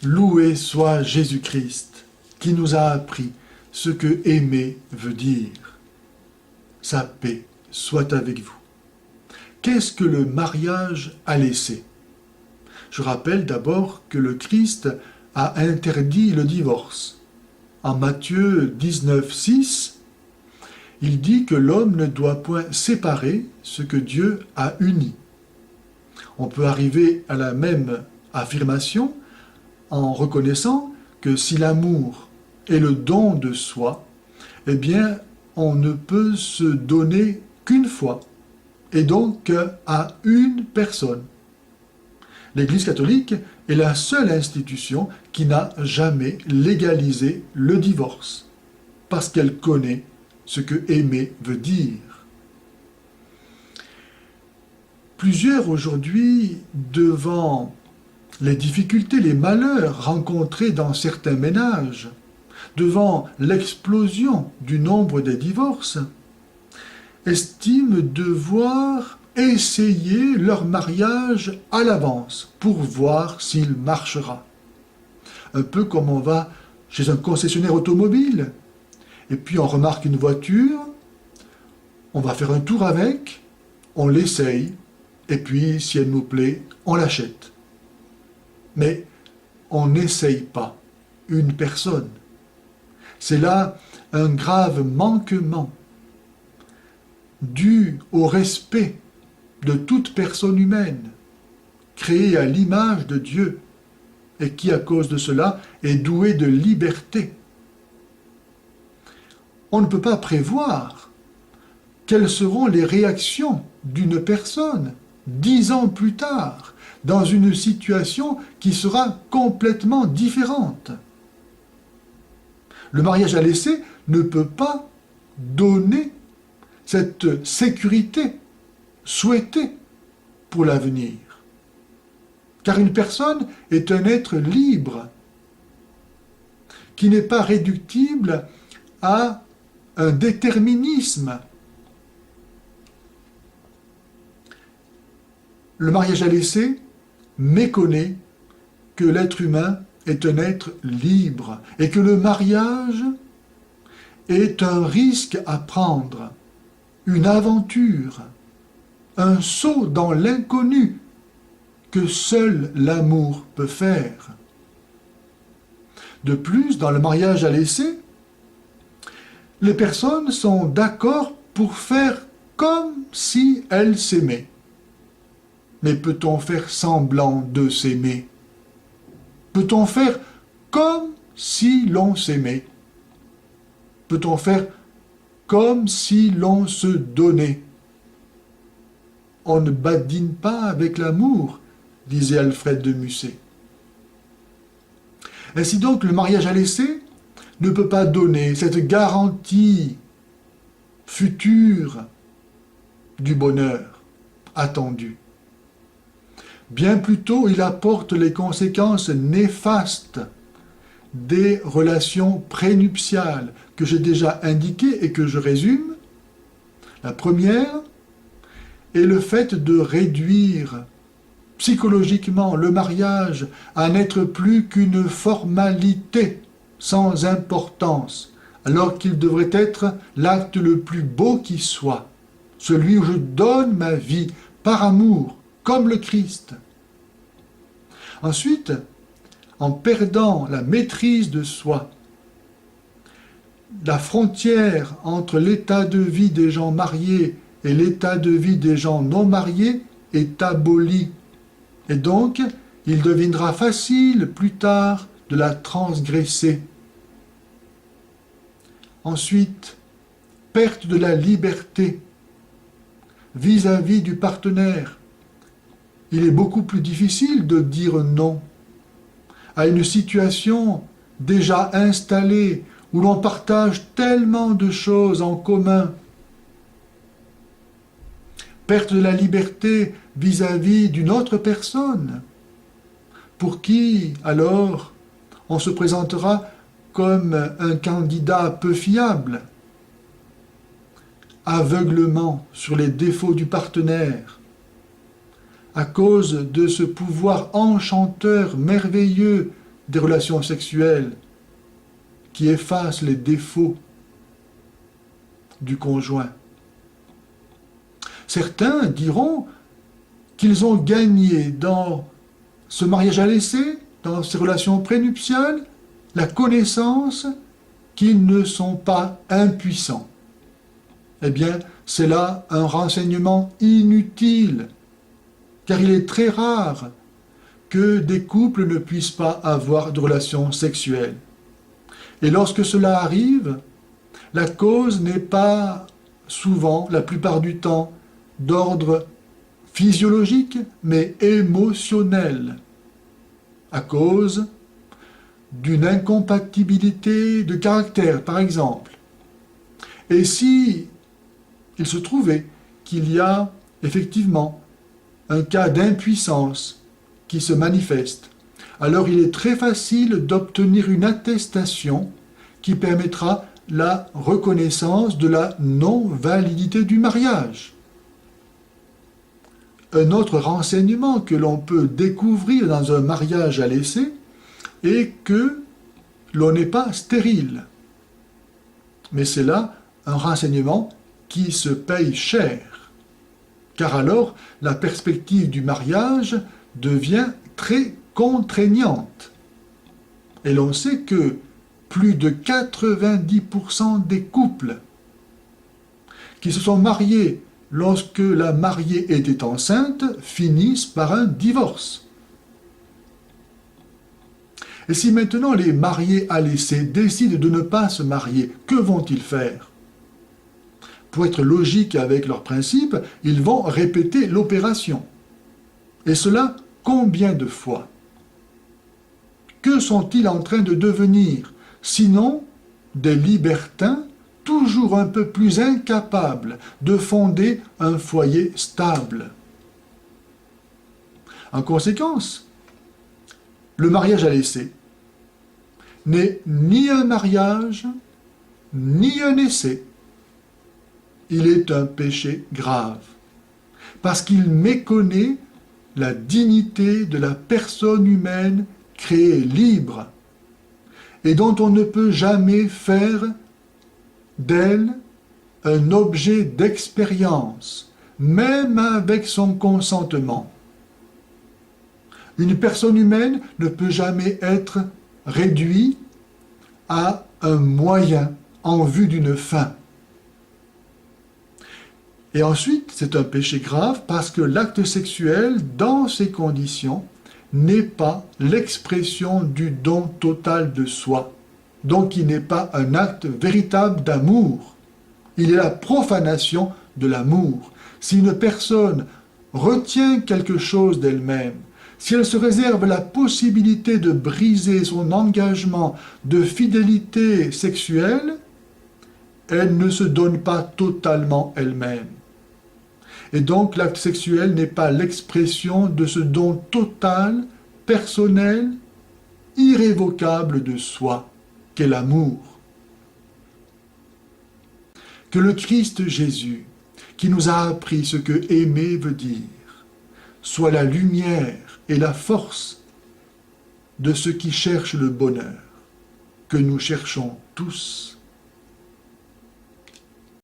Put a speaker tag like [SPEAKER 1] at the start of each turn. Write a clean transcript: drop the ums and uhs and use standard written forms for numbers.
[SPEAKER 1] Loué soit Jésus-Christ, qui nous a appris ce que aimer veut dire. Sa paix soit avec vous. Qu'est-ce que le mariage a laissé? Je rappelle d'abord que le Christ a interdit le divorce. En Matthieu 19, 6, il dit que l'homme ne doit point séparer ce que Dieu a uni. On peut arriver à la même affirmation en reconnaissant que si l'amour est le don de soi, eh bien, on ne peut se donner qu'une fois, et donc à une personne. L'Église catholique est la seule institution qui n'a jamais légalisé le divorce, parce qu'elle connaît ce que aimer veut dire. Plusieurs aujourd'hui, devant les difficultés, les malheurs rencontrés dans certains ménages, devant l'explosion du nombre des divorces, estiment devoir essayer leur mariage à l'avance pour voir s'il marchera. Un peu comme on va chez un concessionnaire automobile, et puis on remarque une voiture, on va faire un tour avec, on l'essaye, et puis si elle nous plaît, on l'achète. Mais on n'essaye pas une personne. C'est là un grave manquement dû au respect de toute personne humaine, créée à l'image de Dieu, et qui, à cause de cela, est douée de liberté. On ne peut pas prévoir quelles seront les réactions d'une personne 10 ans plus tard, dans une situation qui sera complètement différente. Le mariage à l'essai ne peut pas donner cette sécurité souhaitée pour l'avenir. Car une personne est un être libre, qui n'est pas réductible à un déterminisme. Le mariage à l'essai méconnaît que l'être humain est un être libre et que le mariage est un risque à prendre, une aventure, un saut dans l'inconnu que seul l'amour peut faire. De plus, dans le mariage à l'essai, les personnes sont d'accord pour faire comme si elles s'aimaient. Mais peut-on faire semblant de s'aimer? Peut-on faire comme si l'on s'aimait? Peut-on faire comme si l'on se donnait? On ne badine pas avec l'amour, disait Alfred de Musset. Ainsi donc, le mariage à l'essai ne peut pas donner cette garantie future du bonheur attendu. Bien plutôt, il apporte les conséquences néfastes des relations prénuptiales que j'ai déjà indiquées et que je résume. La première est le fait de réduire psychologiquement le mariage à n'être plus qu'une formalité sans importance, alors qu'il devrait être l'acte le plus beau qui soit, celui où je donne ma vie par amour, comme le Christ. Ensuite, en perdant la maîtrise de soi, la frontière entre l'état de vie des gens mariés et l'état de vie des gens non mariés est abolie. Et donc, il deviendra facile plus tard de la transgresser. Ensuite, perte de la liberté vis-à-vis du partenaire. Il est beaucoup plus difficile de dire non à une situation déjà installée où l'on partage tellement de choses en commun. Perte de la liberté vis-à-vis d'une autre personne, pour qui, alors, on se présentera comme un candidat peu fiable. Aveuglement sur les défauts du partenaire, à cause de ce pouvoir enchanteur merveilleux des relations sexuelles qui effacent les défauts du conjoint. Certains diront qu'ils ont gagné dans ce mariage à l'essai, dans ces relations prénuptiales, la connaissance qu'ils ne sont pas impuissants. Eh bien, c'est là un renseignement inutile, car il est très rare que des couples ne puissent pas avoir de relations sexuelles. Et lorsque cela arrive, la cause n'est pas souvent, la plupart du temps, d'ordre physiologique, mais émotionnel, à cause d'une incompatibilité de caractère, par exemple. Et si il se trouvait qu'il y a effectivement un cas d'impuissance qui se manifeste, alors il est très facile d'obtenir une attestation qui permettra la reconnaissance de la non-validité du mariage. Un autre renseignement que l'on peut découvrir dans un mariage à l'essai est que l'on n'est pas stérile. Mais c'est là un renseignement qui se paye cher, car alors la perspective du mariage devient très contraignante. Et l'on sait que plus de 90% des couples qui se sont mariés lorsque la mariée était enceinte finissent par un divorce. Et si maintenant les mariés à l'essai décident de ne pas se marier, que vont-ils faire? Pour être logique avec leurs principes, ils vont répéter l'opération. Et cela, combien de fois? Que sont-ils en train de devenir, sinon des libertins toujours un peu plus incapables de fonder un foyer stable? En conséquence, le mariage à l'essai n'est ni un mariage, ni un essai. Il est un péché grave, parce qu'il méconnaît la dignité de la personne humaine créée libre, et dont on ne peut jamais faire d'elle un objet d'expérience, même avec son consentement. Une personne humaine ne peut jamais être réduite à un moyen en vue d'une fin. Et ensuite, c'est un péché grave parce que l'acte sexuel, dans ces conditions, n'est pas l'expression du don total de soi. Donc il n'est pas un acte véritable d'amour. Il est la profanation de l'amour. Si une personne retient quelque chose d'elle-même, si elle se réserve la possibilité de briser son engagement de fidélité sexuelle, elle ne se donne pas totalement elle-même. Et donc l'acte sexuel n'est pas l'expression de ce don total, personnel, irrévocable de soi, qu'est l'amour. Que le Christ Jésus, qui nous a appris ce que aimer veut dire, soit la lumière et la force de ceux qui cherchent le bonheur, que nous cherchons tous.